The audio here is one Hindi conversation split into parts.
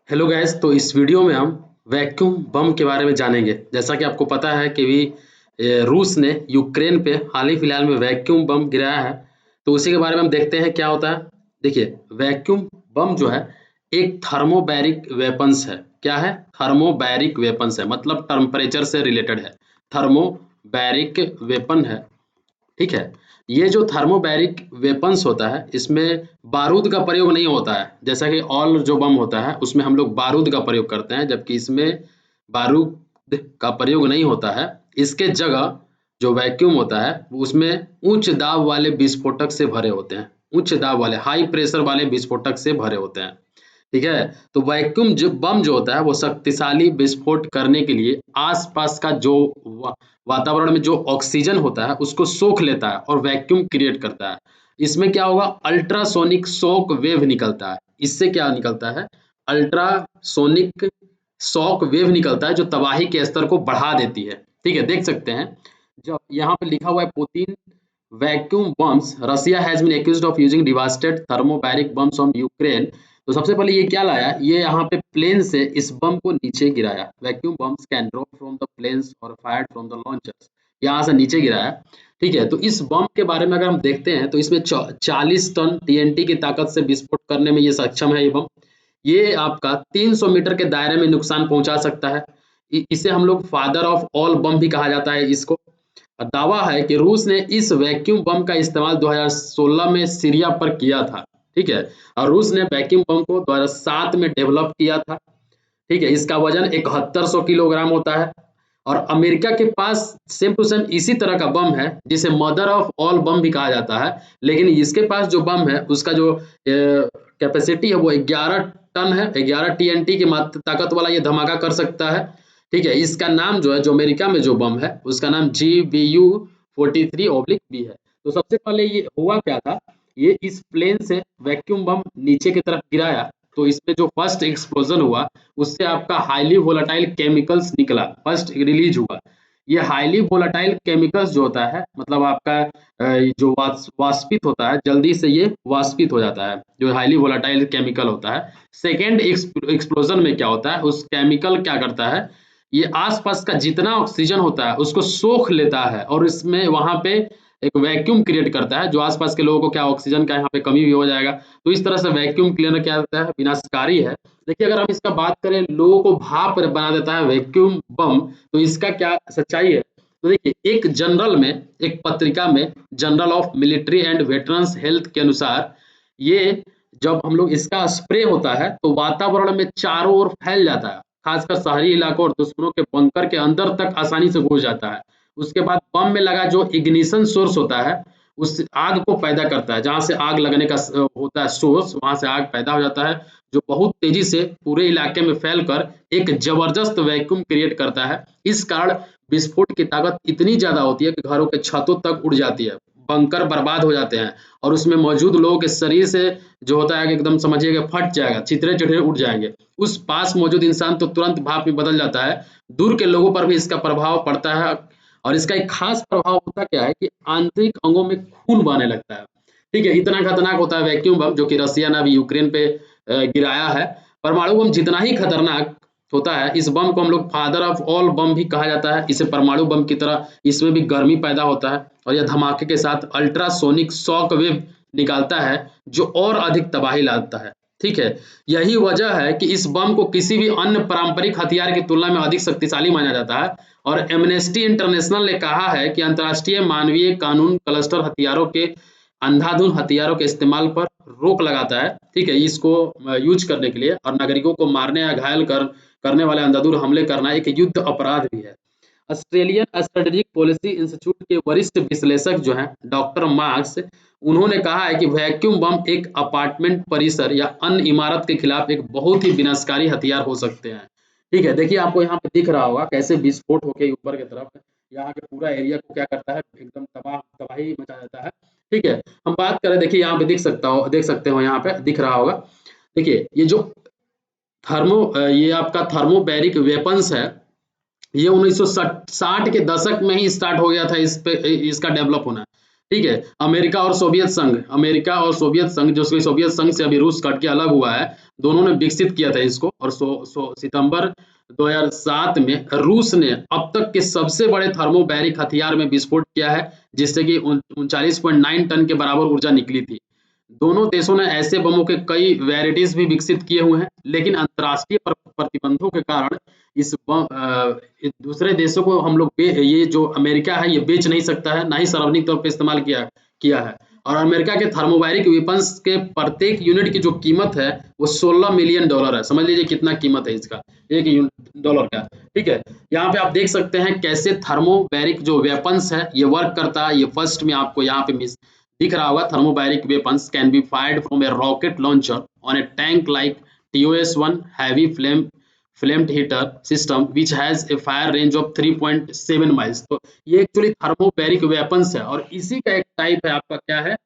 हेलो गैस, तो इस वीडियो में हम वैक्यूम बम के बारे में जानेंगे। जैसा कि आपको पता है कि रूस ने यूक्रेन पे हाल ही फिलहाल में वैक्यूम बम गिराया है। तो उसी के बारे में हम देखते हैं क्या होता है। देखिए, वैक्यूम बम जो है एक थर्मोबैरिक वेपन्स है। क्या है? थर्मोबैरिक वेपन्स है, मतलब टेम्परेचर से रिलेटेड है। थर्मोबैरिक वेपन है, ठीक है। ये जो थर्मोबैरिक वेपन्स होता है, इसमें बारूद का प्रयोग नहीं होता है। जैसा कि ऑल जो बम होता है उसमें हम लोग बारूद का प्रयोग करते हैं, जबकि इसमें बारूद का प्रयोग नहीं होता है। इसके जगह जो वैक्यूम होता है उसमें उच्च दाब वाले विस्फोटक से भरे होते हैं। उच्च दाब वाले, हाई प्रेशर वाले विस्फोटक से भरे होते हैं, ठीक है। तो वैक्यूम जो बम जो होता है वो शक्तिशाली विस्फोट करने के लिए आसपास का जो वातावरण में जो ऑक्सीजन होता है उसको सोख लेता है और वैक्यूम क्रिएट करता है। इसमें क्या होगा? अल्ट्रासोनिक शॉक वेव निकलता है। इससे क्या निकलता है? अल्ट्रासोनिक शॉक वेव निकलता है जो तबाही के स्तर को बढ़ा देती है, ठीक है। देख सकते हैं जब यहाँ पे लिखा हुआ है Putin vacuum bombs, Russia has been accused of using devastated thermobaric bombs on Ukraine. तो सबसे पहले ये क्या लाया, ये यहाँ पे प्लेन से इस बम को नीचे गिराया। Vacuum bombs can drop from the planes और फायर्ड फ्रॉम द लॉन्चर्स, यहाँ से नीचे गिराया, ठीक है। तो इस बम के बारे में अगर हम देखते हैं तो इसमें 40 टन टीएनटी की ताकत से विस्फोट करने में ये सक्षम है। ये बम ये आपका 300 मीटर के दायरे में नुकसान पहुंचा सकता है। इसे हम लोग फादर ऑफ ऑल बम भी कहा जाता है इसको। दावा है कि रूस ने इस वैक्यूम बम का इस्तेमाल 2016 में सीरिया पर किया था, ठीक है। और रूस ने वैक्यूम बम को 2007 में डेवलप किया था, ठीक है। इसका वजन 7100 किलोग्राम होता है। और अमेरिका के पास सेम टू सेम इसी तरह का बम है जिसे मदर ऑफ ऑल बम भी कहा जाता है। लेकिन इसके पास जो बम है उसका जो कैपेसिटी है वो 11 टन है। 11 टीएनटी की ताकत वाला ये धमाका कर सकता है, ठीक है। इसका नाम जो है, जो अमेरिका में जो बम है उसका नाम GBU-43/B है। तो सबसे पहले ये हुआ क्या था, ये इस प्लेन से वैक्यूम बम नीचे की तरफ गिराया, तो इसमें जो फर्स्ट एक्सप्लोजन हुआ उससे आपका हाईली वोलेटाइल केमिकल्स निकला, फर्स्ट रिलीज हुआ। ये हाईली वोलेटाइल केमिकल्स जो होता है, मतलब आपका जो वाष्पित होता है, जल्दी से ये वाष्पित हो जाता है, जो हाईली वोलेटाइल केमिकल होता है। सेकेंड एक्सप्लोजन में क्या होता है, उस केमिकल क्या करता है, ये आसपास का जितना ऑक्सीजन होता है उसको सोख लेता है और इसमें वहां पे एक वैक्यूम क्रिएट करता है, जो आसपास के लोगों को क्या ऑक्सीजन का यहाँ पे कमी भी हो जाएगा। तो इस तरह से वैक्यूम क्लीनर क्या होता है, विनाशकारी है। देखिए, अगर हम इसका बात करें, लोगों को भाप बना देता है वैक्यूम बम, तो इसका क्या सच्चाई है? तो देखिए, एक जनरल में, एक पत्रिका में, journal of military and veterans health के अनुसार, ये जब हम लोग इसका स्प्रे होता है तो वातावरण में चारों ओर फैल जाता है, खासकर शहरी इलाकों और दुश्मनों के बंकर के अंदर तक आसानी से घुस जाता है। उसके बाद बम में लगा जो इग्निशन सोर्स होता है उस आग को पैदा करता है। जहां से आग लगने का होता है सोर्स, वहां से आग पैदा हो जाता है, जो बहुत तेजी से पूरे इलाके में फैलकर एक जबरदस्त वैक्यूम क्रिएट करता है। इस कारण विस्फोट की ताकत इतनी ज्यादा होती है कि घरों के छतों तक उड़ जाती है, बंकर बर्बाद हो जाते हैं और उसमें मौजूद लोगों के शरीर से जो होता है कि एकदम समझिएगा फट जाएगा, छितरे चितरे उड़ जाएंगे। उस पास मौजूद इंसान तो तुरंत भाप में बदल जाता है। दूर के लोगों पर भी इसका प्रभाव पड़ता है। और इसका एक खास प्रभाव होता क्या है कि आंतरिक अंगों में खून बहने लगता है, ठीक है। इतना खतरनाक होता है वैक्यूम बम, जो कि रसिया ने अभी यूक्रेन पे गिराया है। परमाणु बम जितना ही खतरनाक होता है, इस बम को हम लोग फादर ऑफ ऑल बम भी कहा जाता है। इसे परमाणु बम की तरह इसमें भी गर्मी पैदा होता है और यह धमाके के साथ अल्ट्रासोनिक शॉक वेव निकालता है जो और अधिक तबाही लाता है, ठीक है। यही वजह है कि इस बम को किसी भी अन्य पारंपरिक हथियार की तुलना में अधिक शक्तिशाली माना जाता है। और एमनेस्टी इंटरनेशनल ने कहा है कि अंतर्राष्ट्रीय मानवीय कानून क्लस्टर हथियारों के अंधाधुंध हथियारों के इस्तेमाल पर रोक लगाता है, ठीक है, इसको यूज करने के लिए। और नागरिकों को मारने या घायल करने वाले अंधाधुंध हमले करना एक युद्ध अपराध भी है। ऑस्ट्रेलियन स्ट्रेटेजिक पॉलिसी इंस्टीट्यूट के वरिष्ठ विश्लेषक जो हैं डॉक्टर मार्क्स, उन्होंने कहा है कि वैक्यूम बम एक अपार्टमेंट परिसर या अन्य इमारत के खिलाफ एक बहुत ही विनाशकारी हथियार हो सकते हैं, ठीक है। देखिए, आपको यहाँ पे दिख रहा होगा कैसे विस्फोट होके ऊपर की तरफ यहाँ के पूरा एरिया को क्या करता है, एकदम तबाही मचा देता है, ठीक है। हम बात करें, देखिए यहाँ पे देख सकते हो, यहाँ पे दिख रहा होगा। देखिए, ये जो ये आपका थर्मोबैरिक वेपन्स है, ये 1960 के दशक में ही स्टार्ट हो गया था इस पे इसका डेवलप होना, ठीक है। अमेरिका और सोवियत संघ जो सोवियत संघ से अभी रूस कट के अलग हुआ है, दोनों ने विकसित किया था इसको। और सितंबर 2007 में रूस ने अब तक के सबसे बड़े थर्मोबैरिक हथियार में विस्फोट किया है, जिससे कि 39.9 टन के बराबर ऊर्जा निकली थी। दोनों देशों ने ऐसे बमों के कई वेराइटीज भी विकसित किए हुए हैं, लेकिन अंतर्राष्ट्रीय प्रतिबंधों के कारण इस दूसरे देशों को हम लोग ये जो अमेरिका है ये बेच नहीं सकता है, ना ही सार्वजनिक तौर पे इस्तेमाल किया है। और अमेरिका के थर्मोबैरिक वेपन्स के प्रत्येक यूनिट की जो कीमत है वो $16 मिलियन है। समझ लीजिए कितना कीमत है इसका, एक डॉलर का। ठीक है, यहाँ पे आप देख सकते हैं कैसे थर्मोबैरिक जो वेपन्स है ये वर्क करता है। ये फर्स्ट में आपको यहाँ पे दिख रहा होगा, thermobaric weapons can be fired from a rocket launcher on a tank like TOS-1 heavy flamed heater system which has a fire range of 3.7 miles। तो ये एक्चुअली थर्मोबैरिक वेपन्स है। और इसी का एक टाइप है आपका, क्या है,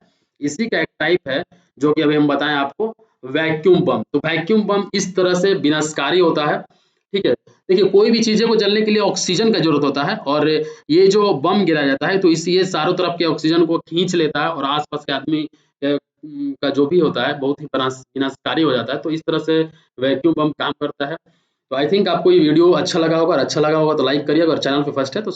इसी का एक टाइप है जो कि अभी हम बताएं आपको, वैक्यूम बम। तो वैक्यूम बम इस तरह से विनाशकारी होता है। ठीक है, देखिए कोई भी चीजें को जलने के लिए ऑक्सीजन का जरूरत होता है, और ये जो बम गिराया जाता है तो ये चारों तरफ के ऑक्सीजन को खींच लेता है और आसपास के आदमी का जो भी होता है बहुत ही विनाशकारी हो जाता है। तो इस तरह से वैक्यूम बम काम करता है। तो आई थिंक आपको ये वीडियो अच्छा लगा होगा, और अच्छा लगा होगा तो लाइक करिए, अगर चैनल पे फर्स्ट है तो